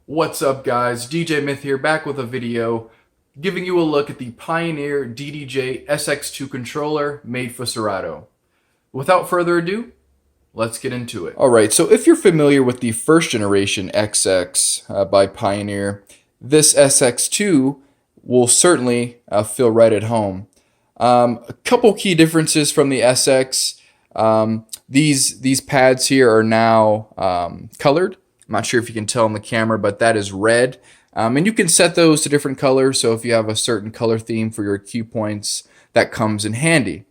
What's up, guys? DJ Myth here, back with a video giving you a look at the Pioneer DDJ-SX2 controller made for Serato. Without further ado, let's get into it. Alright, so if you're familiar with the first generation XX by Pioneer, this SX2 will certainly feel right at home. A couple key differences from the SX. These pads here are now colored. I'm not sure if you can tell on the camera, but that is red. And you can set those to different colors, so if you have a certain color theme for your cue points, that comes in handy.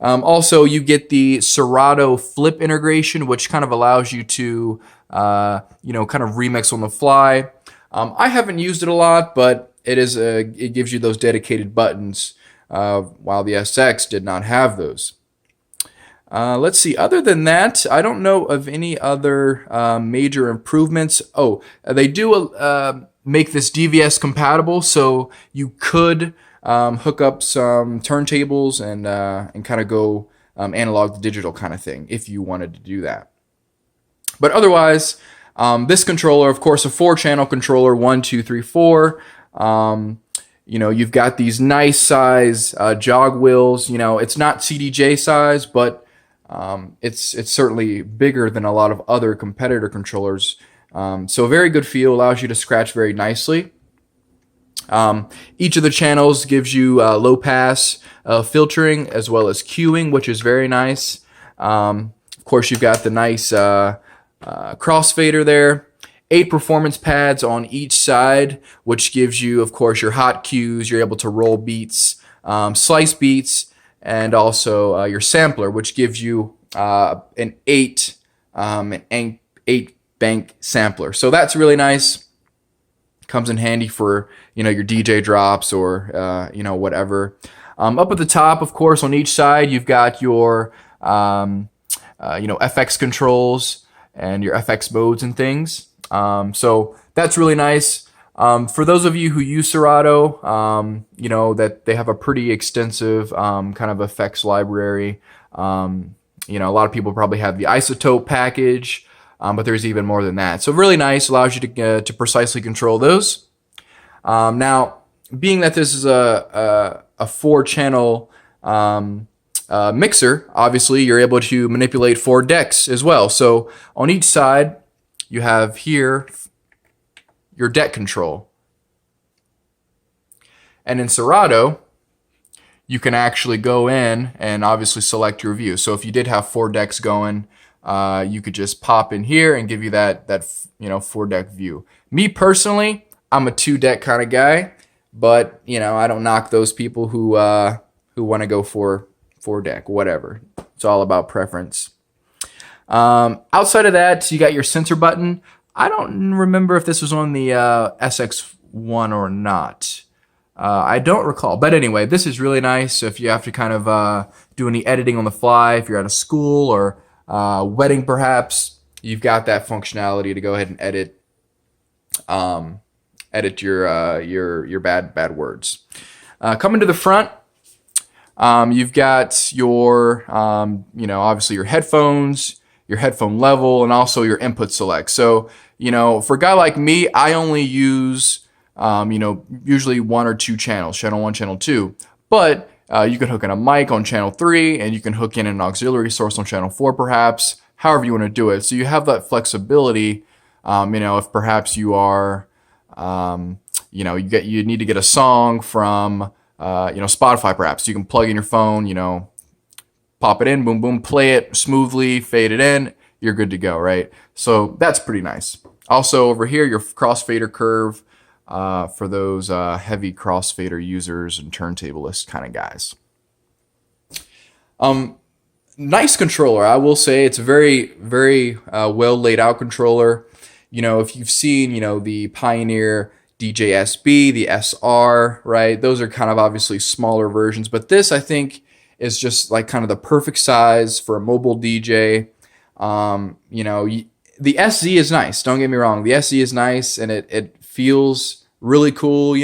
Also, you get the Serato flip integration, which kind of allows you to, kind of remix on the fly. I haven't used it a lot, but it gives you those dedicated buttons, while the SX did not have those. Let's see. Other than that, I don't know of any other major improvements. Oh, they do make this DVS compatible, so you could hook up some turntables and kind of go analog to digital kind of thing if you wanted to do that. But otherwise, this controller, of course, a 4-channel controller, 1, 2, 3, 4. You've got these nice size jog wheels. It's not CDJ size, but it's certainly bigger than a lot of other competitor controllers. So a very good feel, allows you to scratch very nicely. Each of the channels gives you low pass filtering as well as cueing, which is very nice. Of course, you've got the nice crossfader there. 8 performance pads on each side, which gives you, of course, your hot cues. You're able to roll beats, slice beats, and also your sampler, which gives you an 8 bank sampler. So that's really nice. Comes in handy for your DJ drops or whatever. Up at the top, of course, on each side, you've got your FX controls and your FX modes and things. So that's really nice. For those of you who use Cerrado, that they have a pretty extensive kind of effects library. A lot of people probably have the isotope package, but there's even more than that. So really nice, allows you to precisely control those. Now, being that this is a 4-channel mixer, obviously you're able to manipulate 4 decks as well. So on each side, you have here your deck control. And in Cerrado, you can actually go in and obviously select your view. So if you did have 4 decks going, you could just pop in here and give you that 4-deck view. Me personally, I'm a 2-deck kind of guy, but I don't knock those people who want to go for 4-deck, whatever. It's all about preference. Outside of that, you got your sensor button. I don't remember if this was on the SX1 or not. I don't recall. But anyway, this is really nice. So if you have to kind of do any editing on the fly, if you're at a school or wedding perhaps, you've got that functionality to go ahead and edit your bad words. Coming to the front, you've got your obviously your headphones, your headphone level, and also your input select. So, for a guy like me, I only use, usually 1 or 2 channels, channel 1, channel 2. But you can hook in a mic on channel 3, and you can hook in an auxiliary source on channel 4, perhaps, however you want to do it. So you have that flexibility, if perhaps you are, you need to get a song from, Spotify, perhaps. You can plug in your phone, pop it in, boom, boom, play it smoothly, fade it in, you're good to go, right? So that's pretty nice. Also over here, your crossfader curve for those heavy crossfader users and turntablist kind of guys. Nice controller, I will say. It's a very, very well laid out controller. If you've seen, the Pioneer DJ-SB, the SR, right? Those are kind of obviously smaller versions, but this, I think, is just like kind of the perfect size for a mobile DJ. The SZ is nice. Don't get me wrong. The SZ is nice and it feels really cool,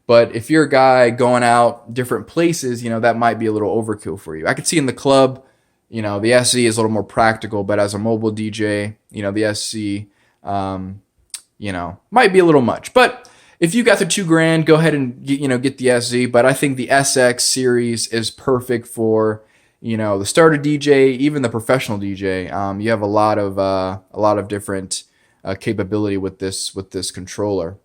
but if you're a guy going out different places, that might be a little overkill for you. I could see in the club, the SZ is a little more practical, but as a mobile DJ, the SC might be a little much. But if you got the $2,000, go ahead and get the SZ. But I think the SX series is perfect for the starter DJ, even the professional DJ. You have a lot of different capability with this controller.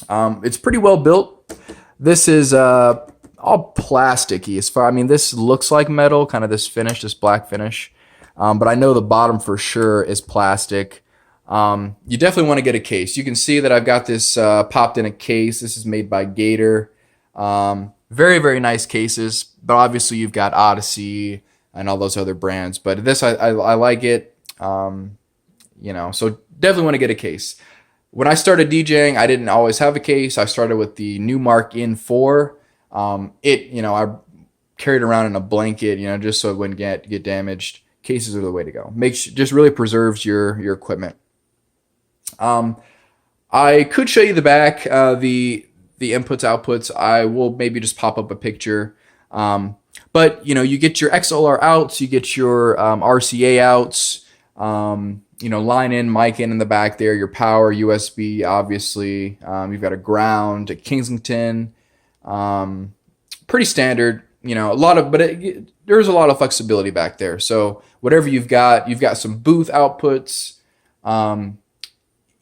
It's pretty well built. This is all plasticky. This looks like metal, kind of this black finish. But I know the bottom for sure is plastic. You definitely want to get a case. You can see that I've got this popped in a case. This is made by Gator. Very, very nice cases. But obviously you've got Odyssey and all those other brands. But this, I like it. So definitely want to get a case. When I started DJing, I didn't always have a case. I started with the Newmark In4. I carried it around in a blanket, just so it wouldn't get damaged. Cases are the way to go. Just really preserves your equipment. I could show you the back, the inputs, outputs. I will maybe just pop up a picture. But you get your XLR outs, you get your RCA outs, line in, mic in the back there, your power, USB, obviously. You've got a ground, a Kensington, pretty standard, there's a lot of flexibility back there. So whatever you've got some booth outputs,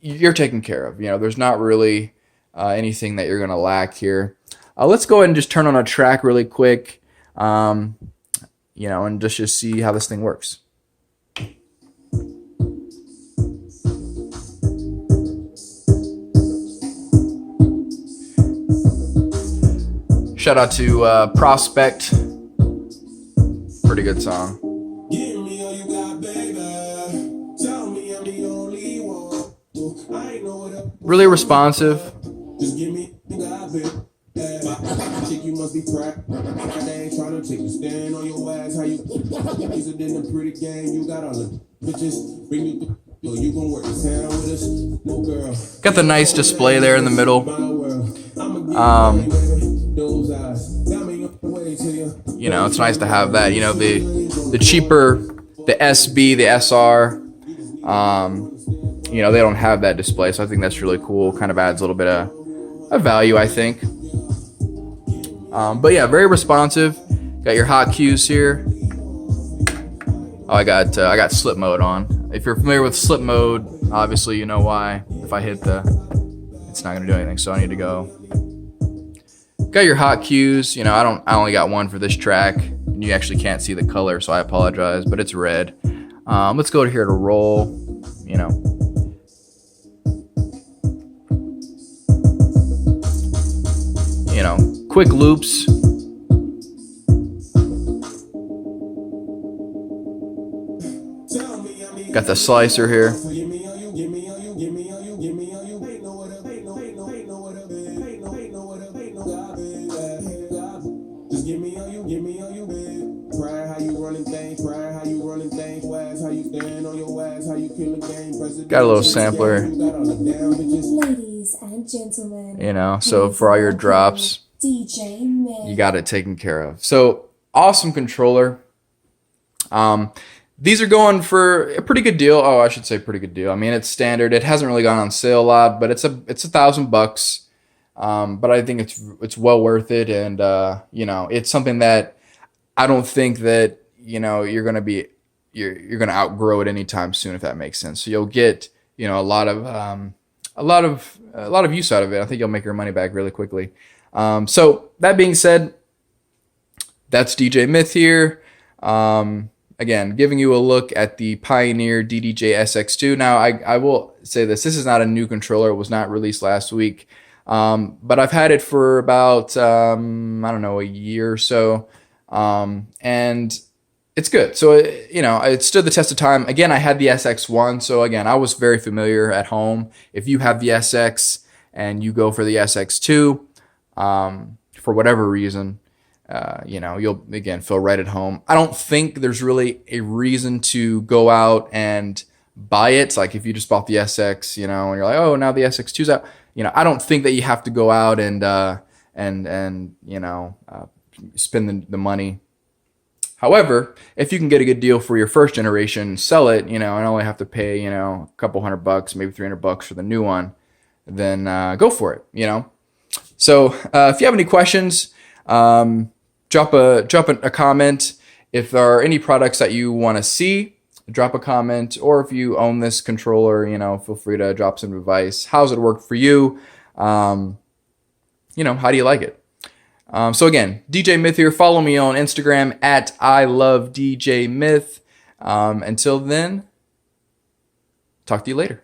you're taken care of. There's not really anything that you're going to lack here. Let's go ahead and just turn on a track really quick, and just see how this thing works. Shout out to Prospect. Pretty good song. Give me all you got, baby. Tell me I'm the only one. I know what really responsive. Just give me you got, baby. Chick, you must be cracked. They ain't trying to take you stand on your ass. How you easier than a pretty game? You got all the bitches. Bring you you gonna work this hand with us? No girl. Got the nice display there in the middle. It's nice to have that. The cheaper, the SB, the SR, they don't have that display, so I think that's really cool. Kind of adds a little bit of value, I think. But yeah, very responsive. Got your hot cues here. Oh, I got slip mode on. If you're familiar with slip mode, obviously you know why. If I hit it's not gonna do anything, so I need to go. Got your hot cues. I only got one for this track. And you actually can't see the color, so I apologize, but it's red. Let's go here to roll. Quick loops. Got the slicer here. Got a little sampler. Ladies and gentlemen, so for all your drops, you got it taken care of. So awesome controller. These are going for a pretty good deal. Oh, I should say pretty good deal. It's standard. It hasn't really gone on sale a lot, but it's $1,000. But I think it's well worth it, and it's something that I don't think that you're gonna outgrow it anytime soon, if that makes sense. So you'll get a lot of use out of it. I think you'll make your money back really quickly. So that being said, that's DJ Myth here. Again, giving you a look at the Pioneer DDJ-SX2. Now, I will say this is not a new controller. It was not released last week. But I've had it for about, a year or so. And it's good. So, it stood the test of time. Again, I had the SX1. So again, I was very familiar at home. If you have the SX and you go for the SX2, for whatever reason, you'll again feel right at home. I don't think there's really a reason to go out and buy it. Like if you just bought the SX, and you're like, oh, now the SX2's out. I don't think that you have to go out and spend the money. However, if you can get a good deal for your first generation, sell it, and only have to pay, a couple $100, maybe $300 for the new one, then go for it, So if you have any questions, drop a comment. If there are any products that you want to see, drop a comment. Or if you own this controller, feel free to drop some advice. How's it work for you? How do you like it? So again, DJ Myth here. Follow me on Instagram at ILoveDJMyth. Until then, talk to you later.